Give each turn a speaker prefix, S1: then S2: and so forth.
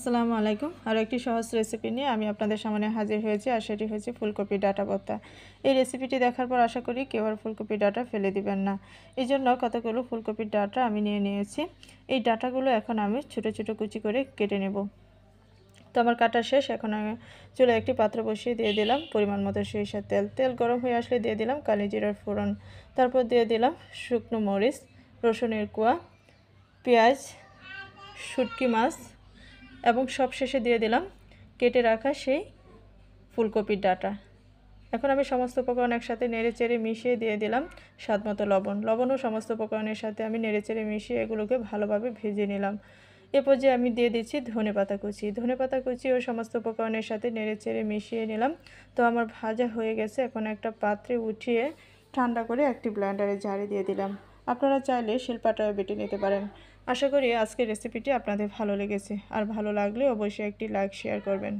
S1: আসসালামু আলাইকুম। আরও একটি সহজ রেসিপি নিয়ে আমি আপনাদের সামনে হাজির হয়েছি, আর সেটি হচ্ছে ফুলকপির ডাঁটা ভর্তা। এই রেসিপিটি দেখার পর আশা করি কেউ আর ফুলকপির ডাঁটা ফেলে দিবেন না। এই জন্য কতগুলো ফুলকপির ডাঁটা আমি নিয়ে নিয়েছি। এই ডাঁটাগুলো এখন আমি ছোটো ছোটো কুচি করে কেটে নেব। তো আমার কাটা শেষ। এখন আমি চুলায় একটি পাত্র বসিয়ে দিয়ে দিলাম পরিমাণ মতো সরিষার তেল। তেল গরম হয়ে আসলে দিয়ে দিলাম কালি জিরার ফোড়ন, তারপর দিয়ে দিলাম শুকনো মরিচ, রসুনের কোয়া, পেঁয়াজ, শুটকি মাছ এবং সবশেষে দিয়ে দিলাম কেটে রাখা সেই ফুলকপির ডাঁটা। এখন আমি সমস্ত উপকরণ একসাথে নেড়েচেড়ে মিশিয়ে দিয়ে দিলাম স্বাদমতো লবণ। লবণও সমস্ত উপকরণের সাথে আমি নেড়েচেড়ে মিশিয়ে এগুলোকে ভালোভাবে ভেজে নিলাম। এ পর্যায়ে আমি দিয়ে দিচ্ছি ধনেপাতা কুচি। ধনেপাতা কুচি ও সমস্ত উপকরণের সাথে নেড়েচেড়ে মিশিয়ে নিলাম। তো আমার ভাজা হয়ে গেছে। এখন একটা পাত্রে উঠিয়ে ঠান্ডা করে একটি ব্লেন্ডারে ঝাড়ে দিয়ে দিলাম। আপনারা চাইলে শিলপাটায় বেটে নিতে পারেন। আশা করি আজকের রেসিপিটি আপনাদের ভালো লেগেছে, আর ভালো লাগলে অবশ্যই একটি লাইক শেয়ার করবেন।